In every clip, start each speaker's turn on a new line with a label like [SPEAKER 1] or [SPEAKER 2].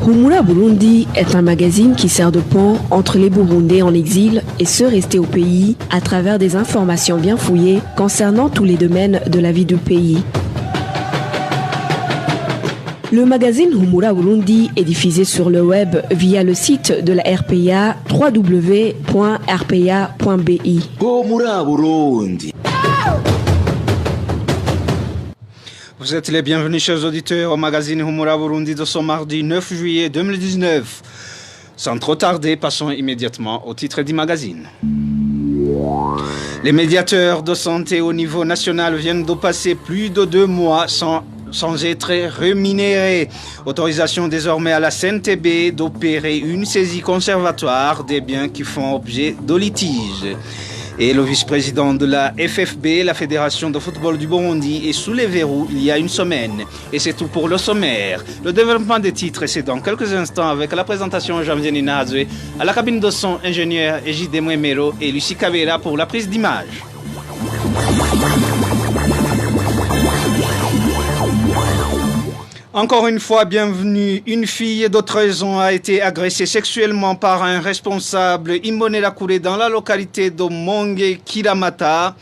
[SPEAKER 1] Humura Burundi est un magazine qui sert de pont entre les Burundais en exil et ceux restés au pays à travers des informations bien fouillées concernant tous les domaines de la vie du pays. Le magazine Humura Burundi est diffusé sur le web via le site de la RPA www.rpa.bi.
[SPEAKER 2] Humura Burundi.
[SPEAKER 3] Vous êtes les bienvenus, chers auditeurs, au magazine Humura Burundi de ce mardi 9 juillet 2019. Sans trop tarder, passons immédiatement au titre du magazine. Les médiateurs de santé au niveau national viennent de passer plus de 2 mois sans être rémunérés. Autorisation désormais à la CNTB d'opérer une saisie conservatoire des biens qui font objet de litige. Et le vice-président de la FFB, la Fédération de football du Burundi, est sous les verrous il y a une semaine. Et c'est tout pour le sommaire. Le développement des titres, c'est dans quelques instants avec la présentation Janvier Ninazwe, à la cabine de son, ingénieur Ejide Mwemero et Lucie Kabera pour la prise d'image. Encore une fois, bienvenue. Une fille de 13 ans a été agressée sexuellement par un responsable Imbonerakure dans la localité de Monge Kiramata,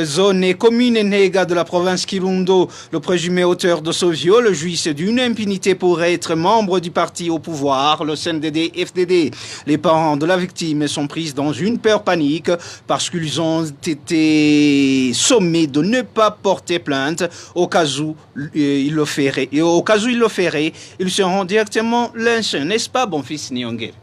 [SPEAKER 3] zone et commune Nega de la province Kirundo. Le présumé auteur de ce viol jouissait d'une impunité pour être membre du parti au pouvoir, le CNDD-FDD. Les parents de la victime sont pris dans une peur panique parce qu'ils ont été sommés de ne pas porter plainte au cas où il le ferait. Au cas où ils le feraient, ils seront directement lynchés, n'est-ce pas, bon fils Nyongé?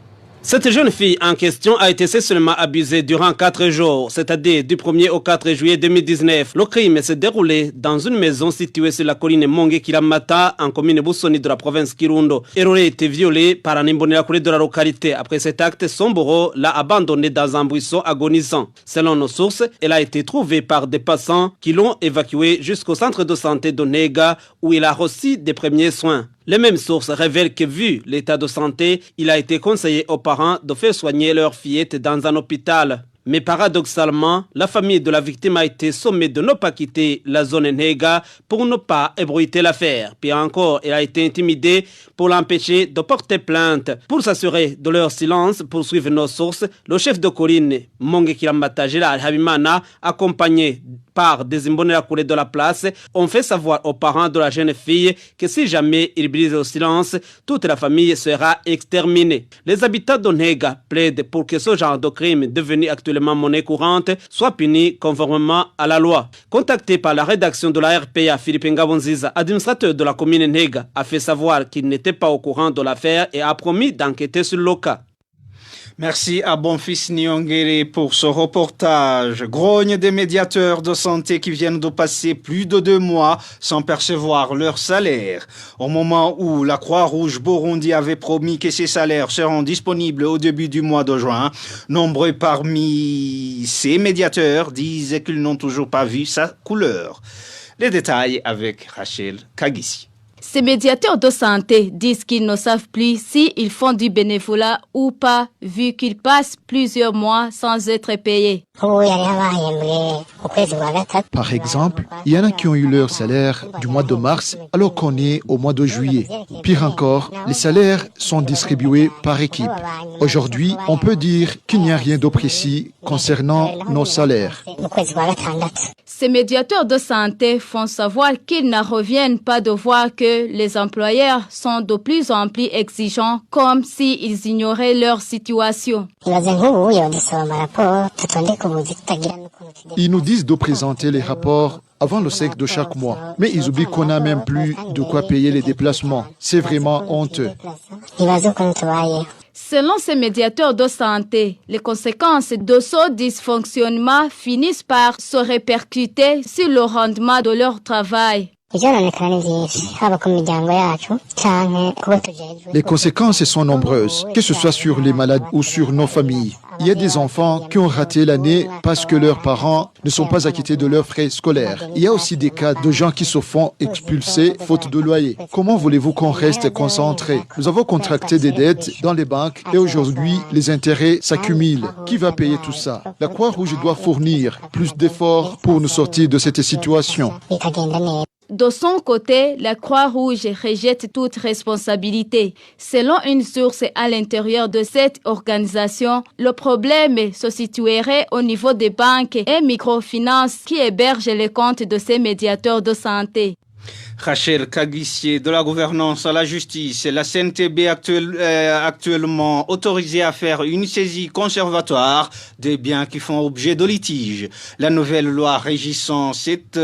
[SPEAKER 4] Cette jeune fille en question a été sexuellement abusée durant 4 jours, c'est-à-dire du 1er au 4 juillet 2019. Le crime s'est déroulé dans une maison située sur la colline Monge Kiramata, en commune Busoni de la province Kirundo. Elle aurait été violée par un Imbonerakure de la localité. Après cet acte, son bourreau l'a abandonnée dans un buisson agonisant. Selon nos sources, elle a été trouvée par des passants qui l'ont évacuée jusqu'au centre de santé de Nega, où il a reçu des premiers soins. Les mêmes sources révèlent que, vu l'état de santé, il a été conseillé aux parents de faire soigner leur fillette dans un hôpital. Mais paradoxalement, la famille de la victime a été sommée de ne pas quitter la zone Nega pour ne pas ébruiter l'affaire. Puis encore, elle a été intimidée pour l'empêcher de porter plainte. Pour s'assurer de leur silence, poursuivre nos sources, le chef de colline Monge Kiramata Gérard Habimana, accompagné par des Imbonerakure de la place, ont fait savoir aux parents de la jeune fille que si jamais ils brisent le silence, toute la famille sera exterminée. Les habitants de Nega plaident pour que ce genre de crime devenu actuellement monnaie courante soit puni conformément à la loi. Contacté par la rédaction de la RPA, Philippe Ngabonziza, administrateur de la commune Nega, a fait savoir qu'il n'était pas au courant de l'affaire et a promis d'enquêter sur le cas.
[SPEAKER 3] Merci à Bonfils Nyongere pour ce reportage. Grogne des médiateurs de santé qui viennent de passer plus de 2 mois sans percevoir leur salaire. Au moment où la Croix-Rouge Burundi avait promis que ces salaires seront disponibles au début du mois de juin, nombreux parmi ces médiateurs disent qu'ils n'ont toujours pas vu sa couleur. Les détails avec Rachel Kagissi.
[SPEAKER 5] Ces médiateurs de santé disent qu'ils ne savent plus s'ils font du bénévolat ou pas, vu qu'ils passent plusieurs mois sans être payés.
[SPEAKER 6] Par exemple, il y en a qui ont eu leur salaire du mois de mars alors qu'on est au mois de juillet. Pire encore, les salaires sont distribués par équipe. Aujourd'hui, on peut dire qu'il n'y a rien de précis concernant nos salaires.
[SPEAKER 5] Ces médiateurs de santé font savoir qu'ils ne reviennent pas de voir que les employeurs sont de plus en plus exigeants, comme s'ils ignoraient leur situation.
[SPEAKER 6] Ils nous disent de présenter les rapports avant le 5 de chaque mois. Mais ils oublient qu'on n'a même plus de quoi payer les déplacements. C'est vraiment honteux.
[SPEAKER 5] Selon ces médiateurs de santé, les conséquences de ce dysfonctionnement finissent par se répercuter sur le rendement de leur travail.
[SPEAKER 6] Les conséquences sont nombreuses, que ce soit sur les malades ou sur nos familles. Il y a des enfants qui ont raté l'année parce que leurs parents ne sont pas acquittés de leurs frais scolaires. Il y a aussi des cas de gens qui se font expulser faute de loyer. Comment voulez-vous qu'on reste concentré? Nous avons contracté des dettes dans les banques et aujourd'hui, les intérêts s'accumulent. Qui va payer tout ça? La Croix-Rouge doit fournir plus d'efforts pour nous sortir de cette situation.
[SPEAKER 5] De son côté, la Croix-Rouge rejette toute responsabilité. Selon une source à l'intérieur de cette organisation, le problème se situerait au niveau des banques et microfinances qui hébergent les comptes de ces médiateurs de santé.
[SPEAKER 3] Rachel Kagissier, de la gouvernance à la justice, la CNTB actuellement autorisée à faire une saisie conservatoire des biens qui font objet de litige. La nouvelle loi régissant cette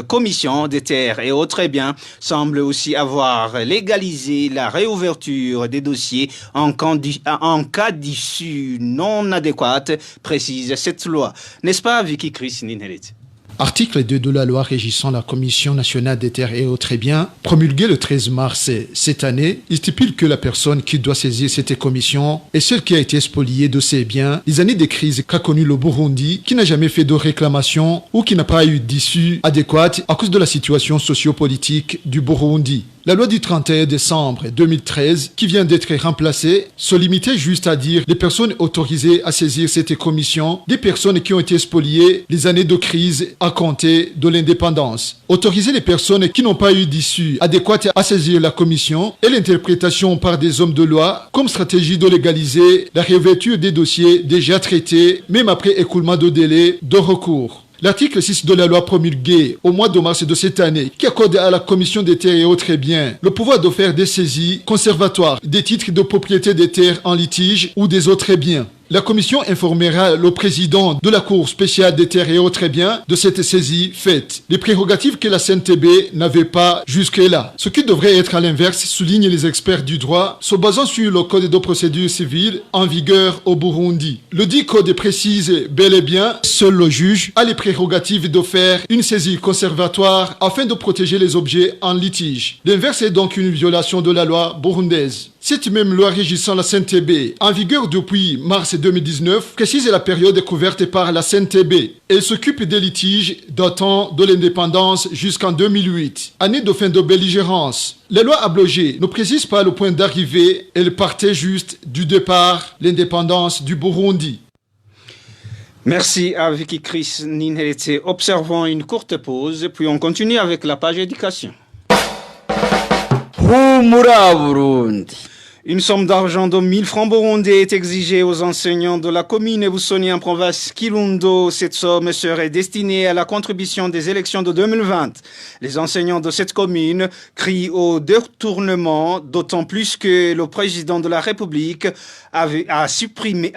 [SPEAKER 3] commission des terres et autres biens semble aussi avoir légalisé la réouverture des dossiers en cas d'issue non adéquate, précise cette loi. N'est-ce pas, Vicky Chris Ninherit?
[SPEAKER 6] Article 2 de la loi régissant la Commission nationale des terres et autres biens, promulgué le 13 mars cette année, il stipule que la personne qui doit saisir cette commission est celle qui a été spoliée de ses biens les années de crise qu'a connu le Burundi, qui n'a jamais fait de réclamation ou qui n'a pas eu d'issue adéquate à cause de la situation sociopolitique du Burundi. La loi du 31 décembre 2013, qui vient d'être remplacée, se limitait juste à dire les personnes autorisées à saisir cette commission, des personnes qui ont été spoliées les années de crise à compter de l'indépendance. Autoriser les personnes qui n'ont pas eu d'issue adéquate à saisir la commission et l'interprétation par des hommes de loi comme stratégie de légaliser la réouverture des dossiers déjà traités, même après écoulement de délai de recours. L'article 6 de la loi promulguée au mois de mars de cette année, qui accorde à la Commission des terres et autres biens le pouvoir de faire des saisies conservatoires des titres de propriété des terres en litige ou des autres biens. La commission informera le président de la Cour spéciale des terres et autres biens de cette saisie faite. Les prérogatives que la CNTB n'avait pas jusque-là. Ce qui devrait être à l'inverse, soulignent les experts du droit, se basant sur le code de procédure civile en vigueur au Burundi. Le dit code précise bel et bien, seul le juge a les prérogatives de faire une saisie conservatoire afin de protéger les objets en litige. L'inverse est donc une violation de la loi burundaise. Cette même loi régissant la CNTB, en vigueur depuis mars 2019, précise la période couverte par la CNTB. Elle s'occupe des litiges datant de l'indépendance jusqu'en 2008, année de fin de belligérance. La loi abrogée ne précise pas le point d'arrivée, elle partait juste du départ, l'indépendance du Burundi.
[SPEAKER 3] Merci à Vicky Chris Ninherete. Observons une courte pause, puis on continue avec la page éducation. Une somme d'argent de 1000 francs burundais est exigée aux enseignants de la commune Busoni en province Kirundo. Cette somme serait destinée à la contribution des élections de 2020. Les enseignants de cette commune crient au détournement, d'autant plus que le président de la République a supprimé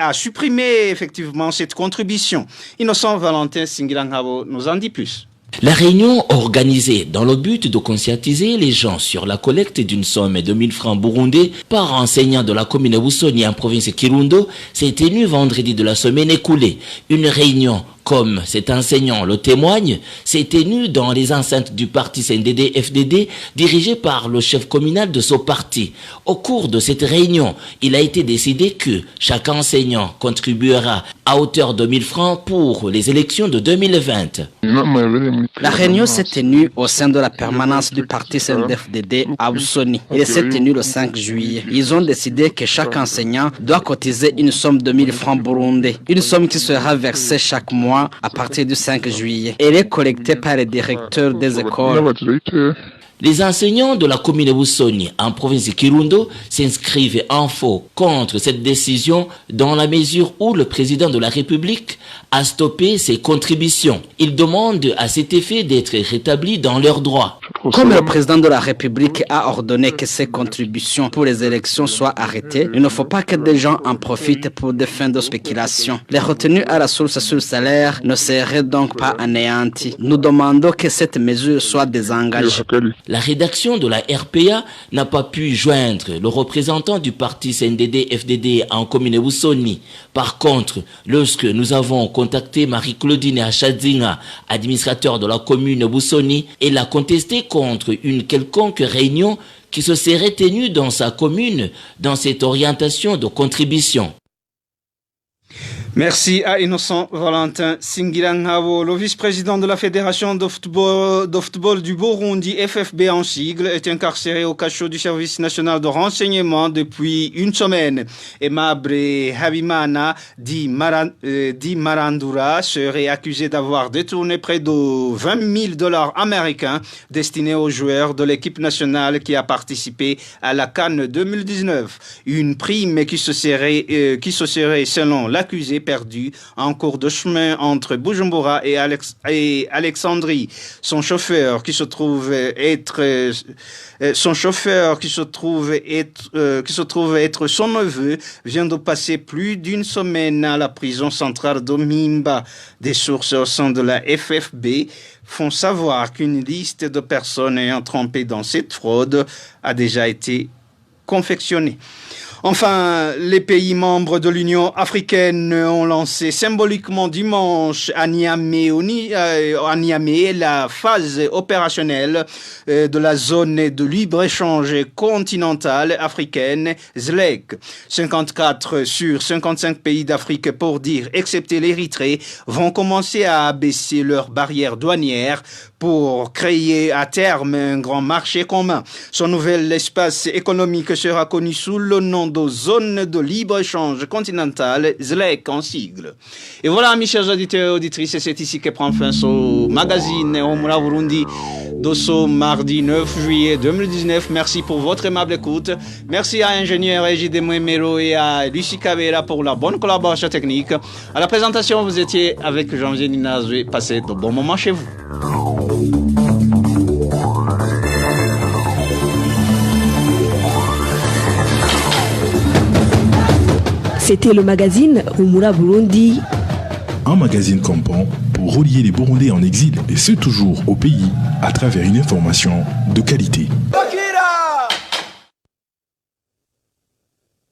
[SPEAKER 3] effectivement cette contribution. Innocent Valentin Singiranghabo nous en dit plus.
[SPEAKER 7] La réunion organisée dans le but de conscientiser les gens sur la collecte d'une somme de 1000 francs burundais par enseignant de la commune Busoni en province Kirundo s'est tenue vendredi de la semaine écoulée. Une réunion, comme cet enseignant le témoigne, s'est tenue dans les enceintes du parti CNDD-FDD dirigé par le chef communal de ce parti. Au cours de cette réunion, il a été décidé que chaque enseignant contribuera à hauteur de 1000 francs pour les élections de 2020.
[SPEAKER 8] La réunion s'est tenue au sein de la permanence du parti CNDD-FDD à Busoni. Elle s'est tenue le 5 juillet. Ils ont décidé que chaque enseignant doit cotiser une somme de 1000 francs burundais. Une somme qui sera versée chaque mois à partir du 5 juillet. Elle est collectée par les directeurs des écoles.
[SPEAKER 7] Les enseignants de la commune Busoni en province de Kirundo s'inscrivent en faux contre cette décision dans la mesure où le président de la République a stoppé ses contributions. Ils demandent à cet effet d'être rétablis dans leurs droits.
[SPEAKER 8] Comme le président de la République a ordonné que ces contributions pour les élections soient arrêtées, il ne faut pas que des gens en profitent pour des fins de spéculation. Les retenues à la source sur le salaire ne seraient donc pas anéanties. Nous demandons que cette mesure soit désengagée.
[SPEAKER 7] La rédaction de la RPA n'a pas pu joindre le représentant du parti CNDD-FDD en commune Busoni. Par contre, lorsque nous avons contacté Marie-Claudine Achadzinga, administrateur de la commune Busoni, elle a contesté contre une quelconque réunion qui se serait tenue dans sa commune dans cette orientation de contribution.
[SPEAKER 3] Merci à Innocent Valentin Singirangabo. Le vice-président de la Fédération de football du Burundi, FFB en sigle, est incarcéré au cachot du service national de renseignement depuis une semaine. Emabre Habimana dit Marandura serait accusé d'avoir détourné près de $20,000 américains destinés aux joueurs de l'équipe nationale qui a participé à la CAN 2019. Une prime qui se serait selon l'accusé, perdu en cours de chemin entre Bujumbura et Alexandrie. Son chauffeur qui se trouve être son neveu vient de passer plus d'une semaine à la prison centrale de Mimba. Des sources au sein de la FFB font savoir qu'une liste de personnes ayant trompé dans cette fraude a déjà été confectionnée. Enfin, les pays membres de l'Union africaine ont lancé symboliquement dimanche à Niamey la phase opérationnelle de la zone de libre-échange continentale africaine, ZLEC. 54 sur 55 pays d'Afrique, pour dire excepté l'Érythrée, vont commencer à abaisser leurs barrières douanières pour créer à terme un grand marché commun. Son nouvel espace économique sera connu sous le nom de zone de libre-échange continentale, ZLEC en sigle. Et voilà, mes chers auditeurs et auditrices, c'est ici que prend fin ce magazine Omura Burundi de ce mardi 9 juillet 2019. Merci pour votre aimable écoute. Merci à ingénieur Ejide Mouemero et à Lucie Cavera pour la bonne collaboration technique. À la présentation, vous étiez avec Jean-Vier Ninazoué. Passez de bons moments chez vous.
[SPEAKER 1] C'était le magazine Omura Burundi.
[SPEAKER 9] Un magazine comprend pour relier les Burundais en exil et ceux toujours au pays à travers une information de qualité.